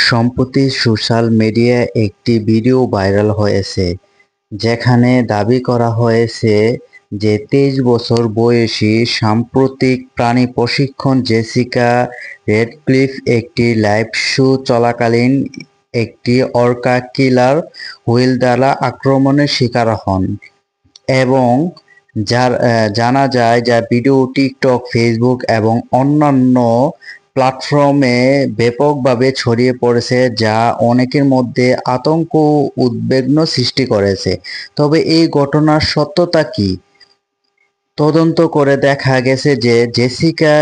সম্প্রতি সোশ্যাল মিডিয়ায় একটি ভিডিও ভাইরাল হয়েছে, যেখানে দাবি করা হয়েছে যে 23 বছর বয়সী সাম্প্রতিক প্রাণী প্রশিক্ষণ জেসিকা রেডক্লিফ একটি লাইভ শো চলাকালীন একটি অর্কা কিলার হুইল দ্বারা আক্রমণের শিকার হন এবং জানা যায় যে ভিডিও টিকটক, ফেসবুক এবং অন্যান্য প্ল্যাটফর্মে ব্যাপকভাবে ছড়িয়ে পড়েছে, যা অনেকের মধ্যে আতঙ্ক ও উদ্বিগ্ন সৃষ্টি করেছে। তবে এই ঘটনার সত্যতা কি? তদন্ত করে দেখা গেছে যে জেসিকা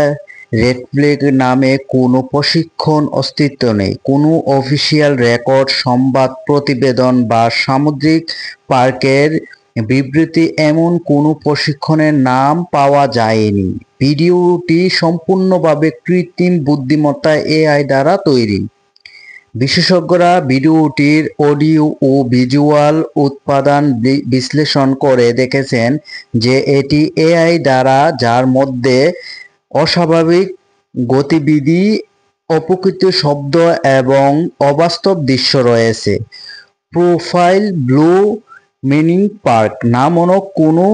রেডক্লিফ নামে কোনো প্রশিক্ষণ অস্তিত্ব নেই। কোনো অফিসিয়াল রেকর্ড, সংবাদ প্রতিবেদন বা সামুদ্রিক পার্কের বিবৃতি এমন কোনো প্রশিক্ষণের নাম পাওয়া যায়নি। ভিডিওটি সম্পূর্ণভাবে কৃত্রিম বুদ্ধিমত্তা এআই দ্বারা তৈরি। বিশেষজ্ঞরা ভিডিওটির অডিও ও ভিজুয়াল উপাদান বিশ্লেষণ করে দেখেছেন যে এটি এআই দ্বারা, যার মধ্যে অস্বাভাবিক গতিবিধি, অপ্রকৃত শব্দ এবং অবাস্তব দৃশ্য রয়েছে। প্রোফাইল ব্লু মিনিং পার্ক নামক কোনো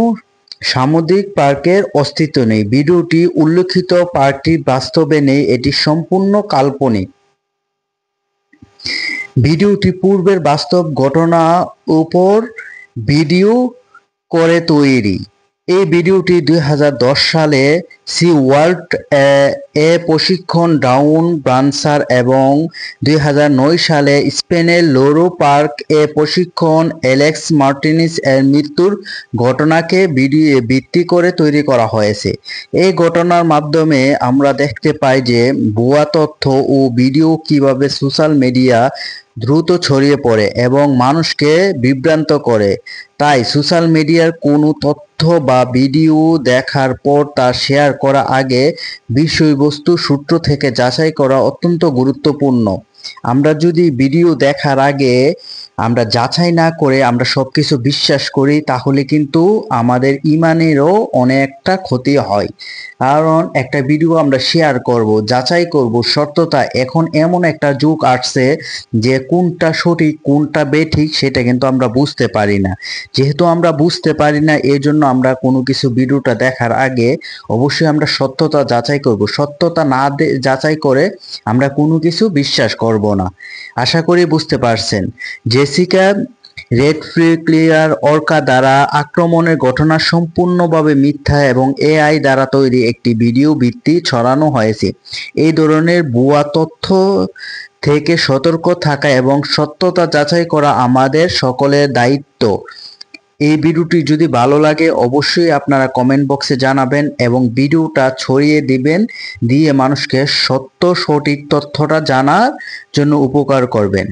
সামুদ্রিক পার্কের অস্তিত্ব নেই। ভিডিওটি উল্লেখিত পার্কটি বাস্তবে নেই, এটি সম্পূর্ণ কাল্পনিক। ভিডিওটি পূর্বের বাস্তব ঘটনার উপর ভিডিও করে তৈরি। এই ভিডিওটি 2010 সালে সি ওয়ার্ল্ড এ প্রশিক্ষণ ডাউন ব্রান্সার এবং 2009 সালে স্পেনের লোরো পার্ক এ প্রশিক্ষণ অ্যালেক্স মার্টিনেজ এর মৃত্যুর ঘটনাকে ভিত্তি করে তৈরি করা হয়েছে। এই ঘটনার মাধ্যমে আমরা দেখতে পাই যে ভুয়া তথ্য ও ভিডিও কিভাবে সোশ্যাল মিডিয়া দ্রুত ছড়িয়ে পড়ে এবং মানুষকে বিভ্রান্ত করে। তাই সোশ্যাল মিডিয়ার কোনো তথ্য বা ভিডিও দেখার পর তা শেয়ার করা আগে বিষয়বস্তু সূত্র থেকে যাচাই করা অত্যন্ত গুরুত্বপূর্ণ। আমরা যদি ভিডিও দেখার আগে আমরা যাচাই না করে আমরা সবকিছু বিশ্বাস করি, তাহলে কিন্তু আমাদের ইমানেরও অনেকটা ক্ষতি হয়। কারণ একটা ভিডিও আমরা শেয়ার করব, যাচাই করব সত্যতা। এখন এমন একটা যুগ আসছে যে কোনটা সঠিক কোনটা বেঠিক সেটা কিন্তু আমরা বুঝতে পারি না। যেহেতু আমরা বুঝতে পারি না, এই জন্য আমরা কোনো কিছু ভিডিওটা দেখার আগে অবশ্যই আমরা সত্যতা যাচাই করব। সত্যতা না যাচাই করে আমরা কোনো কিছু বিশ্বাস করব না। আশা করি বুঝতে পারছেন। জেসিকা রেডক্লিফ অর্কা দ্বারা আক্রমণের ঘটনা সম্পূর্ণভাবে মিথ্যা এবং এআই দ্বারা তৈরি একটি ভিডিও ভিত্তি ছড়ানো হয়েছে। এই ধরনের ভুয়া তথ্য থেকে সতর্ক থাকা এবং সত্যতা যাচাই করা আমাদের সকলের দায়িত্ব। এই ভিডিওটি যদি ভালো লাগে অবশ্যই আপনারা কমেন্ট বক্সে জানাবেন এবং ভিডিওটা ছড়িয়ে দিবেন, দিয়ে মানুষকে সঠিক তথ্যটা জানার জন্য উপকার করবেন।